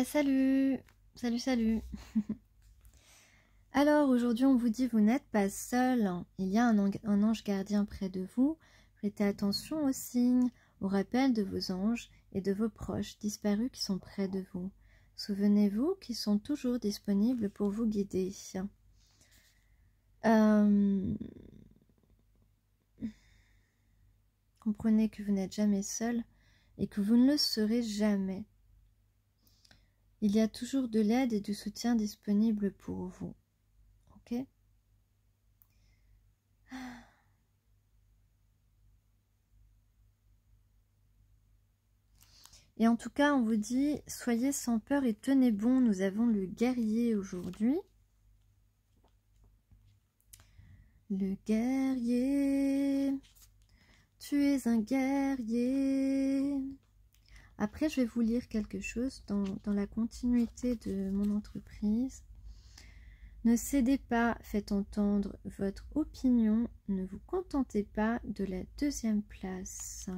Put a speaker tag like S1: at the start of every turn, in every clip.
S1: Salut, salut, salut. Alors aujourd'hui on vous dit vous n'êtes pas seul, il y a un ange gardien près de vous. Prêtez attention aux signes, aux rappels de vos anges et de vos proches disparus qui sont près de vous. Souvenez-vous qu'ils sont toujours disponibles pour vous guider. Comprenez que vous n'êtes jamais seul et que vous ne le serez jamais. Il y a toujours de l'aide et du soutien disponible pour vous. Ok ? Et en tout cas, on vous dit, soyez sans peur et tenez bon. Nous avons le guerrier aujourd'hui. Le guerrier, tu es un guerrier. Après, je vais vous lire quelque chose dans la continuité de mon entreprise. Ne cédez pas, faites entendre votre opinion. Ne vous contentez pas de la deuxième place.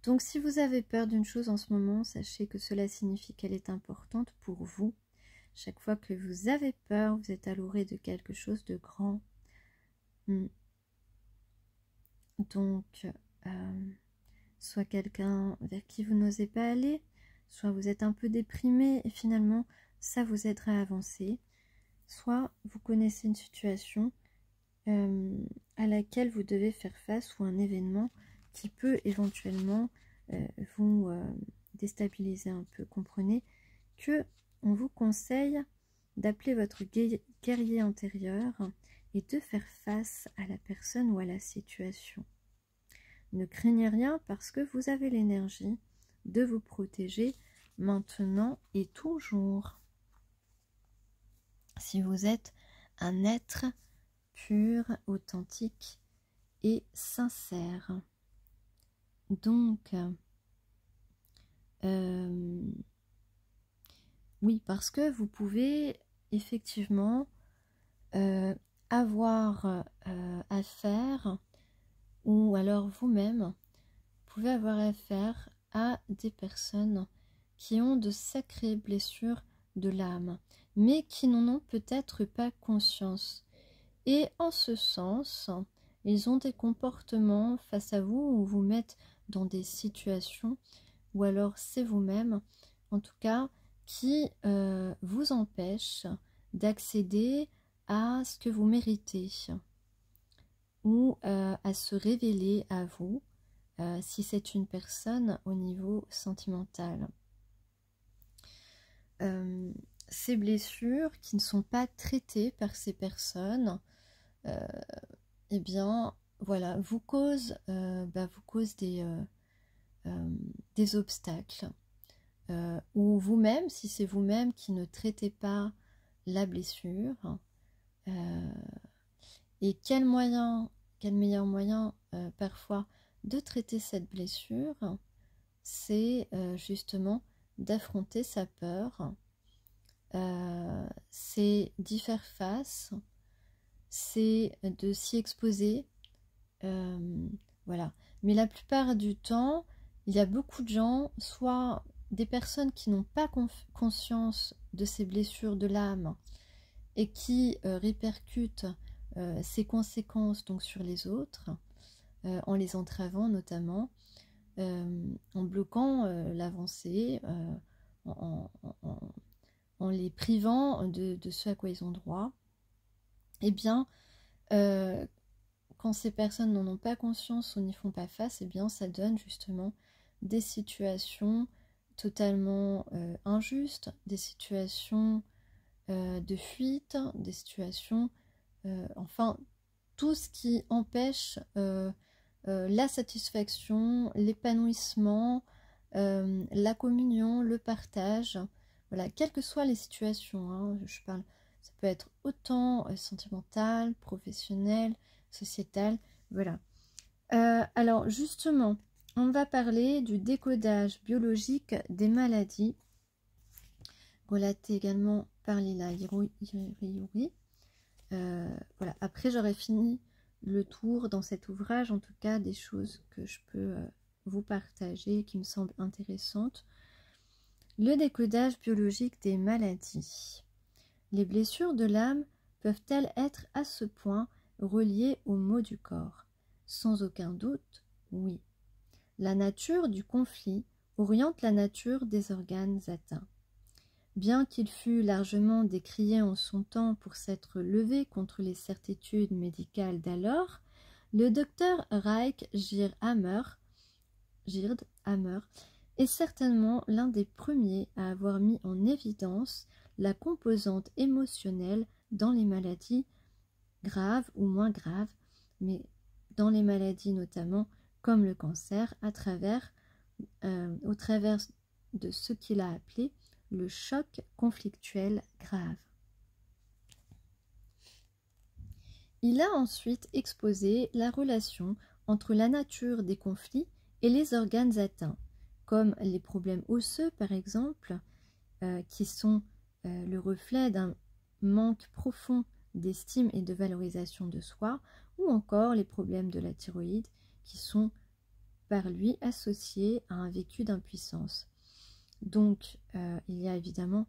S1: Donc si vous avez peur d'une chose en ce moment, sachez que cela signifie qu'elle est importante pour vous. Chaque fois que vous avez peur, vous êtes à l'orée de quelque chose de grand. Donc, soit quelqu'un vers qui vous n'osez pas aller, soit vous êtes un peu déprimé et finalement ça vous aidera à avancer. Soit vous connaissez une situation à laquelle vous devez faire face ou un événement qui peut éventuellement vous déstabiliser un peu. Comprenez que on vous conseille d'appeler votre guerrier intérieur et de faire face à la personne ou à la situation. Ne craignez rien parce que vous avez l'énergie de vous protéger maintenant et toujours. Si vous êtes un être pur, authentique et sincère. Donc, oui, parce que vous pouvez effectivement avoir affaire, ou alors vous-même, pouvez avoir affaire à des personnes qui ont de sacrées blessures de l'âme, mais qui n'en ont peut-être pas conscience. Et en ce sens, ils ont des comportements face à vous ou vous mettent dans des situations, ou alors c'est vous-même, en tout cas, qui vous empêchent d'accéder à ce que vous méritez ou à se révéler à vous si c'est une personne au niveau sentimental. Ces blessures qui ne sont pas traitées par ces personnes, eh bien, voilà, vous causent des obstacles. Ou vous-même, si c'est vous-même qui ne traitez pas la blessure. Et quel meilleur moyen parfois de traiter cette blessure, c'est justement d'affronter sa peur, c'est d'y faire face, c'est de s'y exposer, voilà. Mais la plupart du temps, il y a beaucoup de gens, soit des personnes qui n'ont pas conscience de ces blessures de l'âme et qui répercutent ces conséquences donc sur les autres, en les entravant notamment, en bloquant l'avancée, en les privant de ce à quoi ils ont droit. Eh bien, quand ces personnes n'en ont pas conscience ou n'y font pas face, eh bien, ça donne justement des situations totalement injustes, des situations de fuite, des situations, enfin, tout ce qui empêche la satisfaction, l'épanouissement, la communion, le partage, voilà, quelles que soient les situations, hein, je parle, ça peut être autant sentimental, professionnel, sociétal, voilà. Alors justement, on va parler du décodage biologique des maladies, relaté également par Lila Iriuri. Voilà. Après, j'aurais fini le tour dans cet ouvrage, en tout cas des choses que je peux vous partager, qui me semble intéressante. Le décodage biologique des maladies. Les blessures de l'âme peuvent-elles être à ce point reliées aux maux du corps? Sans aucun doute, oui. La nature du conflit oriente la nature des organes atteints. Bien qu'il fût largement décrié en son temps pour s'être levé contre les certitudes médicales d'alors, le docteur Reich Gird Hammer est certainement l'un des premiers à avoir mis en évidence la composante émotionnelle dans les maladies graves ou moins graves, mais dans les maladies notamment comme le cancer, au travers de ce qu'il a appelé le choc conflictuel grave. Il a ensuite exposé la relation entre la nature des conflits et les organes atteints, comme les problèmes osseux par exemple, qui sont le reflet d'un manque profond d'estime et de valorisation de soi, ou encore les problèmes de la thyroïde qui sont par lui associés à un vécu d'impuissance. Donc il y a évidemment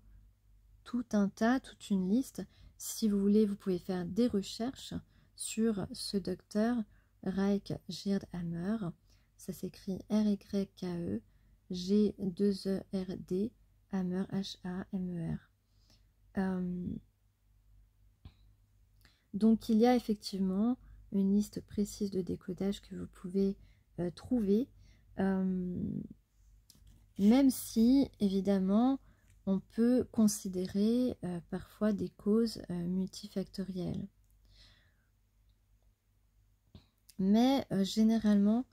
S1: tout un tas, toute une liste. Si vous voulez, vous pouvez faire des recherches sur ce docteur Reich Gird Hammer. Ça s'écrit R-Y-K-E G-2-E-R-D Hammer H-A-M-E-R. Donc il y a effectivement une liste précise de décodage que vous pouvez trouver, même si évidemment on peut considérer parfois des causes multifactorielles. Mais généralement,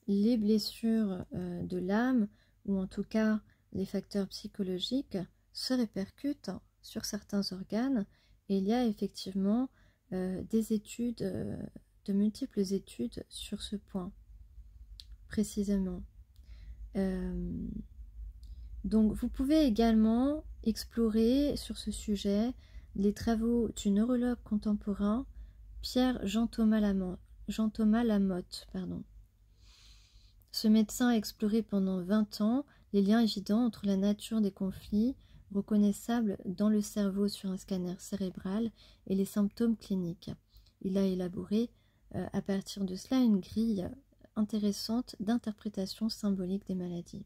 S1: les blessures de l'âme, ou en tout cas les facteurs psychologiques, se répercutent sur certains organes, et il y a effectivement des études, de multiples études sur ce point, précisément. Donc vous pouvez également explorer sur ce sujet les travaux du neurologue contemporain Pierre-Jean-Thomas Lamotte. Ce médecin a exploré pendant 20 ans les liens évidents entre la nature des conflits reconnaissables dans le cerveau sur un scanner cérébral et les symptômes cliniques. Il a élaboré à partir de cela une grille intéressante d'interprétation symbolique des maladies.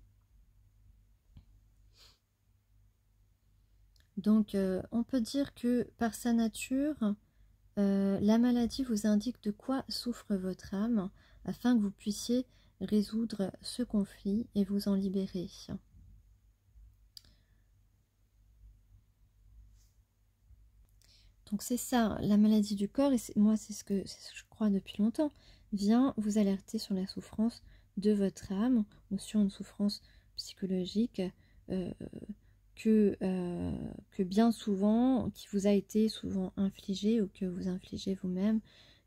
S1: Donc on peut dire que par sa nature, la maladie vous indique de quoi souffre votre âme afin que vous puissiez résoudre ce conflit et vous en libérer. Donc c'est ça, la maladie du corps, et moi c'est ce que je crois depuis longtemps, vient vous alerter sur la souffrance de votre âme ou sur une souffrance psychologique que bien souvent, qui vous a été souvent infligée ou que vous infligez vous-même.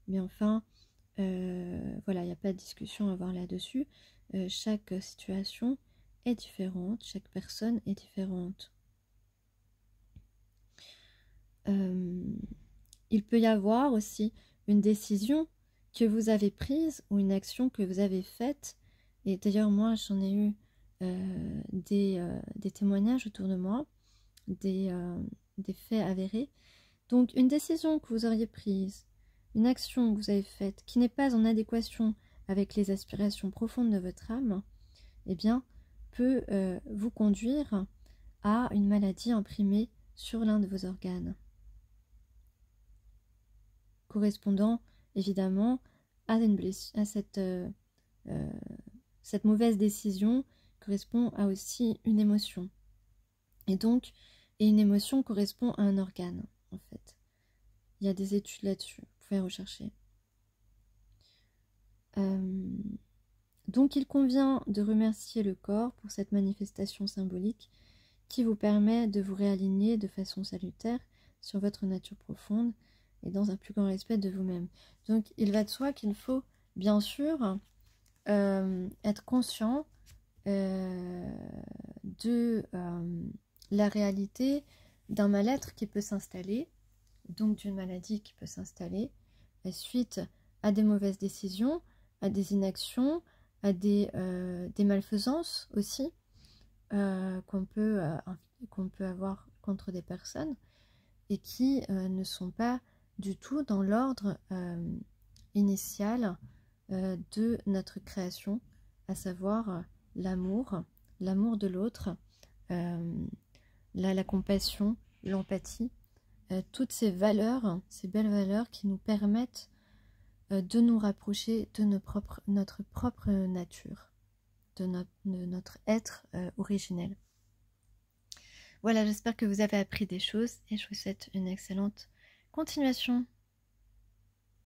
S1: Mais enfin, voilà, il n'y a pas de discussion à avoir là-dessus. Chaque situation est différente, chaque personne est différente. Il peut y avoir aussi une décision que vous avez prise ou une action que vous avez faite. Et d'ailleurs, moi, j'en ai eu des témoignages autour de moi, des faits avérés. Donc, une décision que vous auriez prise, une action que vous avez faite qui n'est pas en adéquation avec les aspirations profondes de votre âme, eh bien, peut vous conduire à une maladie imprimée sur l'un de vos organes, correspondant évidemment à cette mauvaise décision correspond à aussi une émotion. Et donc, une émotion correspond à un organe, en fait. Il y a des études là-dessus, vous pouvez rechercher. Donc, il convient de remercier le corps pour cette manifestation symbolique qui vous permet de vous réaligner de façon salutaire sur votre nature profonde et dans un plus grand respect de vous-même. Donc, il va de soi qu'il faut, bien sûr, être conscient de la réalité d'un mal-être qui peut s'installer, donc d'une maladie qui peut s'installer suite à des mauvaises décisions, à des inactions, à des malfaisances aussi qu'on peut avoir contre des personnes et qui ne sont pas du tout dans l'ordre initial de notre création, à savoir l'amour de l'autre, la compassion, l'empathie, toutes ces valeurs, ces belles valeurs qui nous permettent de nous rapprocher de notre propre nature, de notre être originel. Voilà, j'espère que vous avez appris des choses et je vous souhaite une excellente continuation.